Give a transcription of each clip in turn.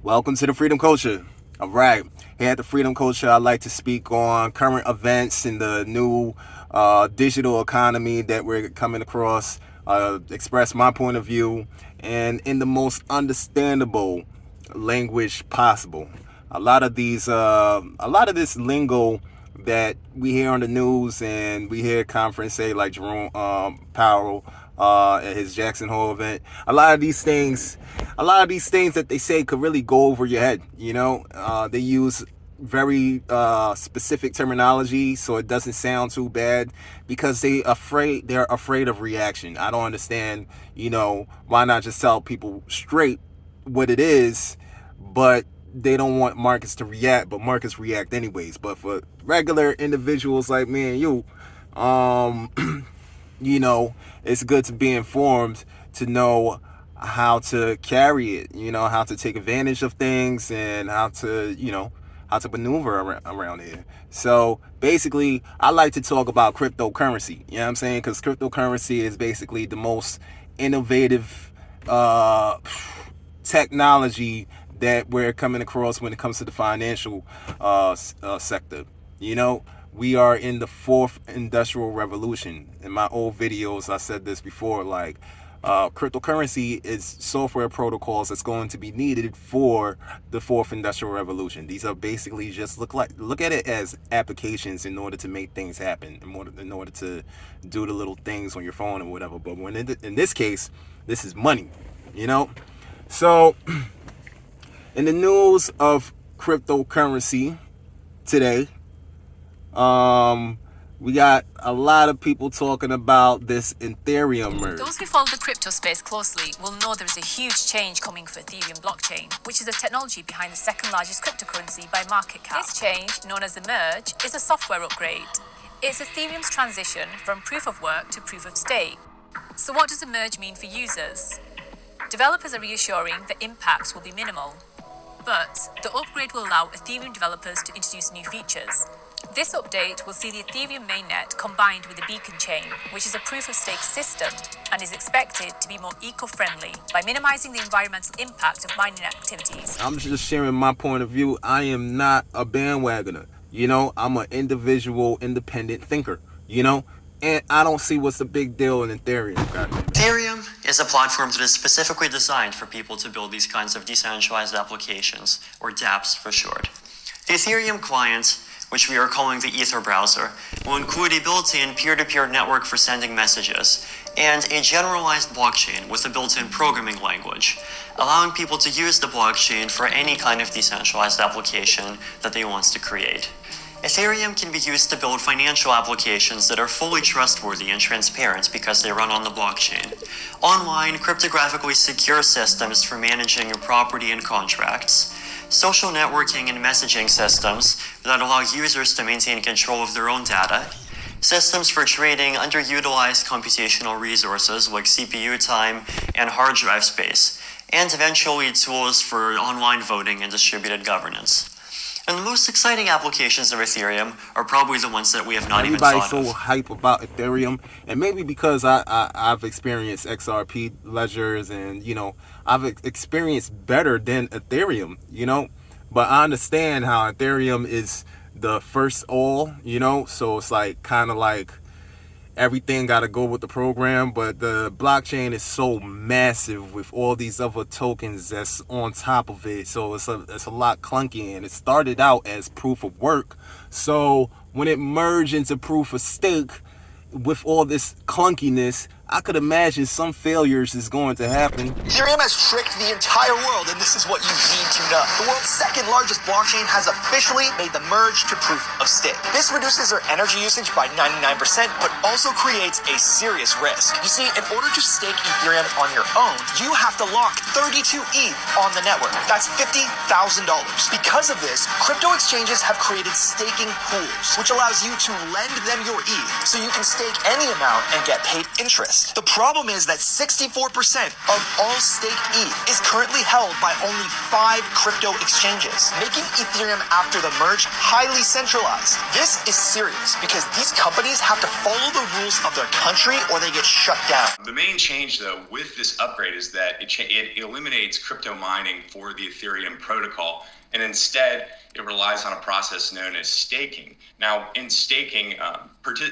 Welcome to the Freedom Culture. All right. Here at the Freedom Culture, I like to speak on current events in the new digital economy that we're coming across, express my point of view, and in the most understandable language possible. A lot of this lingo that we hear on the news and we hear conference say like Jerome Powell at his Jackson Hole event. A lot of these things that they say could really go over your head. They use very specific terminology so it doesn't sound too bad because they're afraid of reaction. I don't understand. Why not just tell people straight what it is, but they don't want markets to react, but markets react anyways. But for regular individuals like me and you, it's good to be informed to know how to carry it, how to take advantage of things and how to maneuver around here. So basically, I like to talk about cryptocurrency, you know what I'm saying? Because cryptocurrency is basically the most innovative technology that we're coming across when it comes to the financial sector. We are in the fourth industrial revolution. In my old videos, I said this before, like cryptocurrency is software protocols that's going to be needed for the fourth industrial revolution. These are basically just look at it as applications in order to make things happen, in order to do the little things on your phone or whatever. But when in this case, this is money, So in the news of cryptocurrency today, we got a lot of people talking about this Ethereum merge. Those who follow the crypto space closely will know there is a huge change coming for Ethereum blockchain, which is the technology behind the second largest cryptocurrency by market cap. This change, known as the merge, is a software upgrade. It's Ethereum's transition from proof of work to proof of stake. So what does the merge mean for users? Developers are reassuring that impacts will be minimal, but the upgrade will allow Ethereum developers to introduce new features. This update will see the Ethereum mainnet combined with the Beacon chain, which is a proof-of-stake system and is expected to be more eco-friendly by minimizing the environmental impact of mining activities. I'm just sharing my point of view. I am not a bandwagoner. I'm an individual, independent thinker, and I don't see what's the big deal in Ethereum. Ethereum is a platform that is specifically designed for people to build these kinds of decentralized applications, or dApps for short. The Ethereum client, which we are calling the Ether browser, will include a built-in peer-to-peer network for sending messages and a generalized blockchain with a built-in programming language, allowing people to use the blockchain for any kind of decentralized application that they want to create. Ethereum can be used to build financial applications that are fully trustworthy and transparent because they run on the blockchain. Online, cryptographically secure systems for managing your property and contracts. Social networking and messaging systems that allow users to maintain control of their own data. Systems for trading underutilized computational resources like CPU time and hard drive space. And eventually tools for online voting and distributed governance. And the most exciting applications of Ethereum are probably the ones that we have not even thought of. Everybody's so hype about Ethereum, and maybe because I've experienced XRP ledgers and, I've experienced better than Ethereum, but I understand how Ethereum is the first all, so it's like kind of like everything got to go with the program, but the blockchain is so massive with all these other tokens that's on top of it, so it's a lot clunky, and it started out as proof of work. So when it merged into proof of stake with all this clunkiness, I could imagine some failures is going to happen. Ethereum has tricked the entire world, and this is what you need to know. The world's second largest blockchain has officially made the merge to proof of stake. This reduces their energy usage by 99%, but also creates a serious risk. You see, in order to stake Ethereum on your own, you have to lock 32 ETH on the network. That's $50,000. Because of this, crypto exchanges have created staking pools, which allows you to lend them your ETH, so you can stake any amount and get paid interest. decentralized. The problem is that 64% of all stake ETH is currently held by only 5 crypto exchanges, making Ethereum after the merge highly centralized. This is serious because these companies have to follow the rules of their country or they get shut down. The main change, though, with this upgrade is that it eliminates crypto mining for the Ethereum protocol, and instead it relies on a process known as staking. Now, in staking,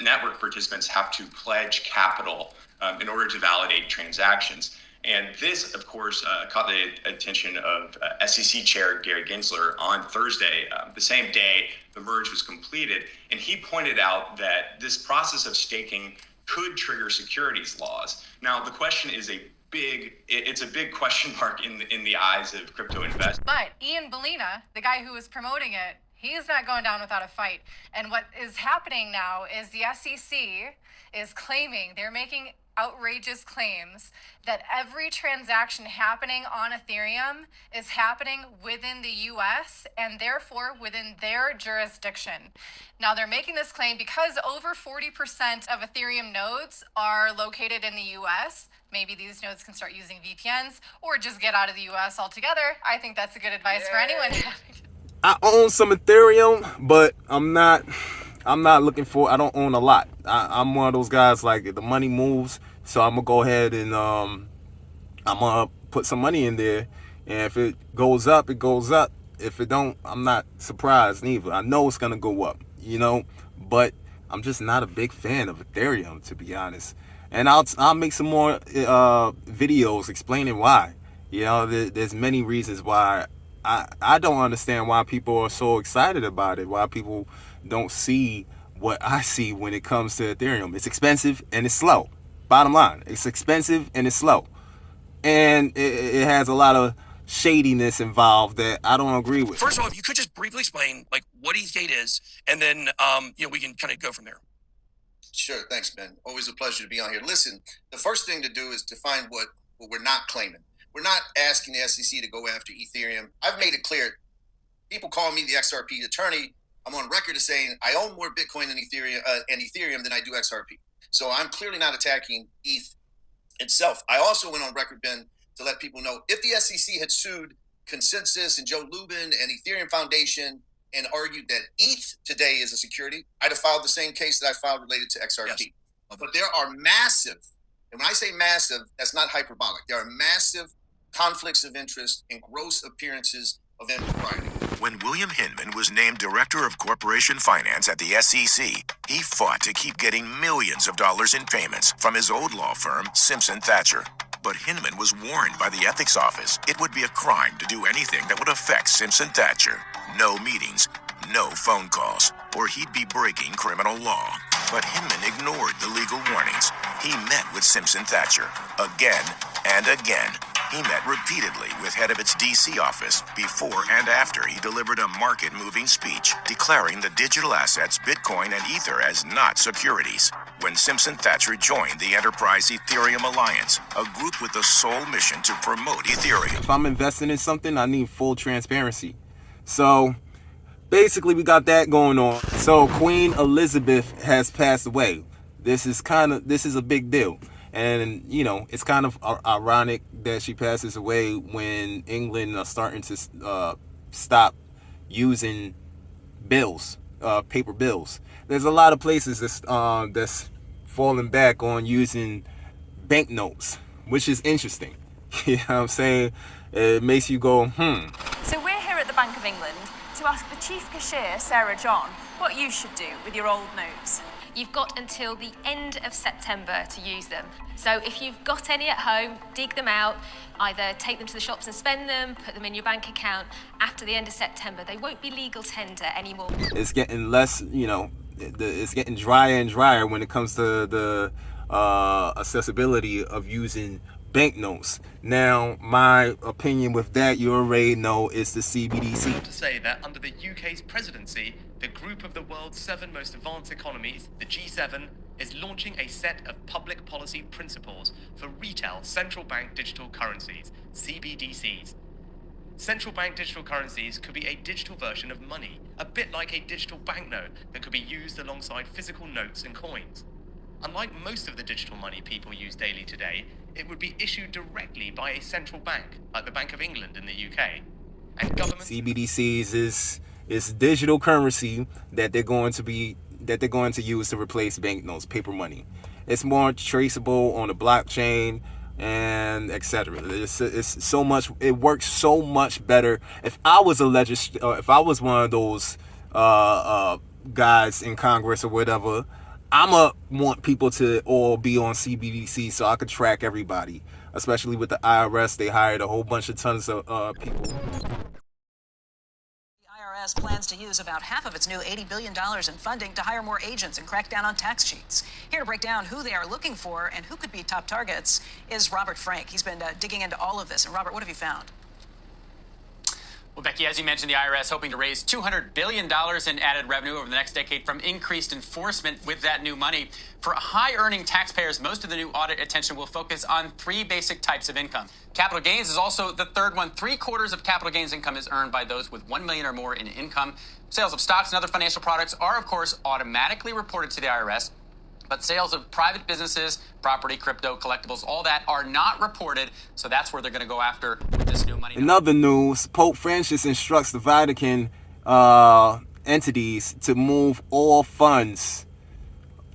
network participants have to pledge capital in order to validate transactions. And this, of course, caught the attention of SEC Chair Gary Gensler on Thursday, the same day the merge was completed. And he pointed out that this process of staking could trigger securities laws. Now, the question is it's a big question mark in the eyes of crypto investors. But Ian Bellina, the guy who was promoting it, he's not going down without a fight. And what is happening now is the SEC is claiming, they're making outrageous claims that every transaction happening on Ethereum is happening within the US and therefore within their jurisdiction. Now they're making this claim because over 40% of Ethereum nodes are located in the US. Maybe these nodes can start using VPNs or just get out of the US altogether. I think that's a good advice for anyone. I own some Ethereum, but I'm not looking for. I don't own a lot. I'm one of those guys, like, the money moves, so I'm gonna go ahead and I'm gonna put some money in there, and if it goes up, it goes up. If it don't, I'm not surprised neither. I know it's gonna go up, but I'm just not a big fan of Ethereum, to be honest. And I'll make some more videos explaining why. There's many reasons why. I don't understand why people are so excited about it, why people don't see what I see when it comes to Ethereum. It's expensive and it's slow. Bottom line, it's expensive and it's slow. And it has a lot of shadiness involved that I don't agree with. First of all, if you could just briefly explain what ETHgate is, and then we can kind of go from there. Sure, thanks, Ben. Always a pleasure to be on here. Listen, the first thing to do is define what we're not claiming. We're not asking the SEC to go after Ethereum. I've made it clear. People call me the XRP attorney. I'm on record as saying I own more Bitcoin than Ethereum than I do XRP. So I'm clearly not attacking ETH itself. I also went on record, Ben, to let people know if the SEC had sued Consensus and Joe Lubin and Ethereum Foundation and argued that ETH today is a security, I'd have filed the same case that I filed related to XRP. Yes. But there are massive, and when I say massive, that's not hyperbolic. There are massive conflicts of interest and gross appearances of impropriety. When William Hinman was named Director of Corporation Finance at the SEC, he fought to keep getting millions of dollars in payments from his old law firm, Simpson Thacher. But Hinman was warned by the ethics office it would be a crime to do anything that would affect Simpson Thacher. No meetings, no phone calls, or he'd be breaking criminal law. But Hinman ignored the legal warnings. He met with Simpson Thacher again and again. He met repeatedly with head of its D.C. office before and after he delivered a market-moving speech declaring the digital assets Bitcoin and Ether as not securities. When Simpson Thacher joined the Enterprise Ethereum Alliance, a group with the sole mission to promote Ethereum. If I'm investing in something, I need full transparency. So basically, we got that going on. So Queen Elizabeth has passed away. This is a big deal. And, it's kind of ironic that she passes away when England are starting to stop using bills, paper bills. There's a lot of places that's falling back on using banknotes, which is interesting. You know what I'm saying? It makes you go, So we're here at the Bank of England to ask the Chief Cashier, Sarah John, what you should do with your old notes. You've got until the end of September to use them. So if you've got any at home, dig them out, either take them to the shops and spend them, put them in your bank account. After the end of September, they won't be legal tender anymore. It's getting less, it's getting drier and drier when it comes to the accessibility of using banknotes. Now, my opinion with that, you already know, is the CBDC. To say that under the UK's presidency, the group of the world's 7 most advanced economies, the G7, is launching a set of public policy principles for retail central bank digital currencies, CBDCs. Central bank digital currencies could be a digital version of money, a bit like a digital banknote that could be used alongside physical notes and coins. Unlike most of the digital money people use daily today, it would be issued directly by a central bank, like the Bank of England in the UK. And government CBDCs is digital currency that they're going to use to replace banknotes, paper money. It's more traceable on the blockchain and etc. It's so much. It works so much better. If I was if I was one of those guys in Congress or whatever, I'ma want people to all be on CBDC so I could track everybody. Especially with the IRS, they hired a whole bunch of tons of people. IRS plans to use about half of its new $80 billion in funding to hire more agents and crack down on tax cheats. Here to break down who they are looking for and who could be top targets is Robert Frank. He's been digging into all of this. And Robert, what have you found? Well, Becky, as you mentioned, the IRS hoping to raise $200 billion in added revenue over the next decade from increased enforcement with that new money. For high-earning taxpayers, most of the new audit attention will focus on three basic types of income. Capital gains is also the third one. 3/4 of capital gains income is earned by those with $1 million or more in income. Sales of stocks and other financial products are, of course, automatically reported to the IRS. But sales of private businesses, property, crypto, collectibles, all that are not reported. So that's where they're going to go after with this new money. In other news, Pope Francis instructs the Vatican entities to move all funds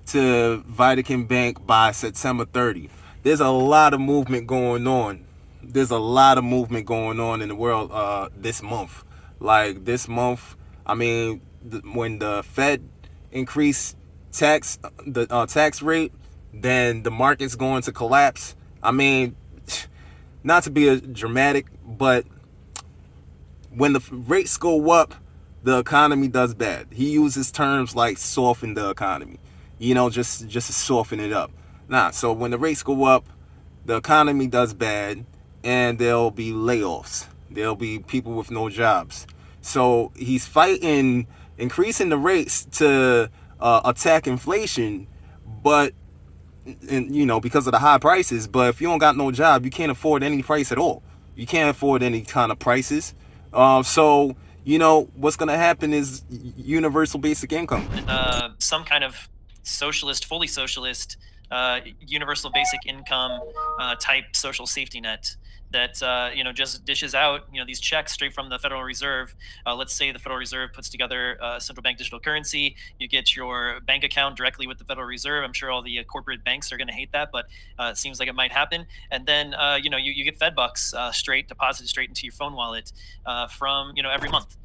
to Vatican Bank by September 30th. There's a lot of movement going on. There's a lot of movement going on in the world this month. Like this month, I mean, when the Fed increased the tax rate, then the market's going to collapse. I mean, not to be a dramatic, but when the rates go up, the economy does bad. He uses terms like soften the economy, just to soften it up. So when the rates go up, the economy does bad, and there'll be layoffs. There'll be people with no jobs. So he's fighting increasing the rates to attack inflation, but because of the high prices. But if you don't got no job, you can't afford any price at all. You can't afford any kind of prices. So what's gonna happen is universal basic income. Some kind of socialist, fully socialist, universal basic income type social safety net that just dishes out these checks straight from the Federal Reserve. Let's say the Federal Reserve puts together a central bank digital currency. You get your bank account directly with the Federal Reserve. I'm sure all the corporate banks are going to hate that, but it seems like it might happen. And then you get Fed bucks deposited straight into your phone wallet from every month.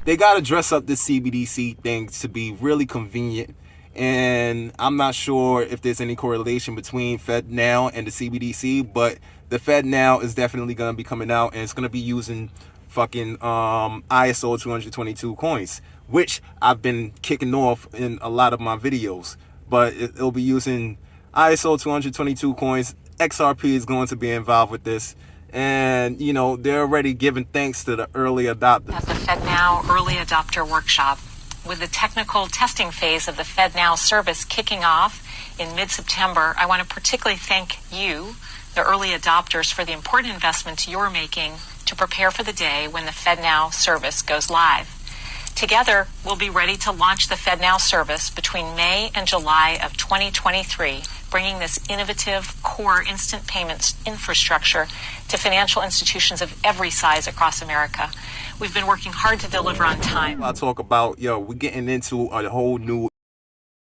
They got to dress up this CBDC thing to be really convenient. And I'm not sure if there's any correlation between FedNow and the CBDC, but the FedNow is definitely going to be coming out, and it's going to be using fucking ISO 222 coins, which I've been kicking off in a lot of my videos. But it'll be using ISO 222 coins. XRP is going to be involved with this. And, they're already giving thanks to the early adopters. At the FedNow Early Adopter Workshop, with the technical testing phase of the FedNow service kicking off in mid-September, I want to particularly thank you, the early adopters, for the important investments you're making to prepare for the day when the FedNow service goes live. Together, we'll be ready to launch the FedNow service between May and July of 2023, bringing this innovative core instant payments infrastructure to financial institutions of every size across America. We've been working hard to deliver on time. I talk about, we're getting into a whole new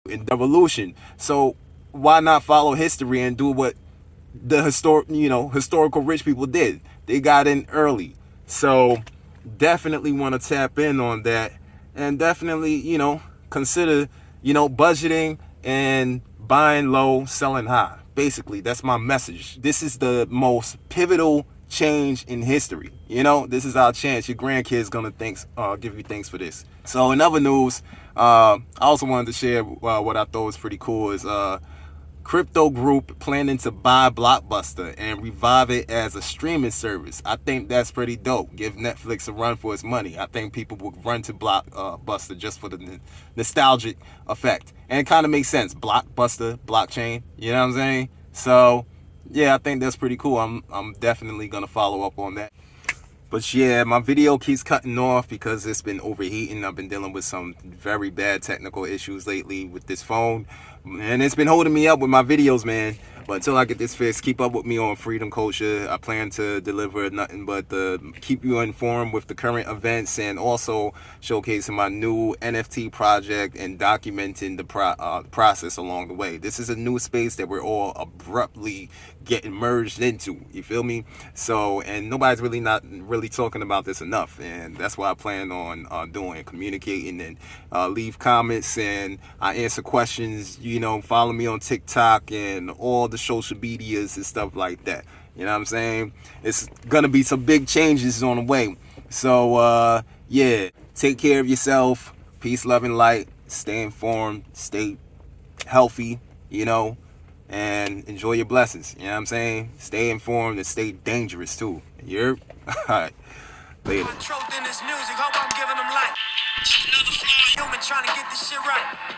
revolution. So why not follow history and do what the historical rich people did? They got in early. So definitely want to tap in on that, and definitely, consider, budgeting and buying low, selling high. Basically, that's my message. This is the most pivotal change in history. This is our chance. Your grandkids gonna give you thanks for this. So in other news, I also wanted to share what I thought was pretty cool is crypto group planning to buy Blockbuster and revive it as a streaming service. I think that's pretty dope. Give Netflix a run for its money. I think people would run to Blockbuster just for the nostalgic effect. And it kind of makes sense. Blockbuster, blockchain, you know what I'm saying? So, yeah, I think that's pretty cool. I'm definitely going to follow up on that. But yeah, my video keeps cutting off because it's been overheating. I've been dealing with some very bad technical issues lately with this phone, and it's been holding me up with my videos, man. But until I get this fixed, keep up with me on Freedom Culture. I plan to deliver nothing but keep you informed with the current events, and also showcasing my new NFT project and documenting the process along the way. This is a new space that we're all abruptly getting merged into. You feel me? So, and nobody's not really talking about this enough, and that's what I plan on doing, communicating, and leave comments, and I answer questions. You know, follow me on TikTok and all the social medias and stuff like that. You know what I'm saying? It's gonna be some big changes on the way. So yeah, take care of yourself. Peace, love, and light. Stay informed, stay healthy, you know, and enjoy your blessings. You know what I'm saying? Stay informed and stay dangerous too. You're alright. Later. Truth in this music, hope I'm giving them life. Another flaw, human trying to get this shit right.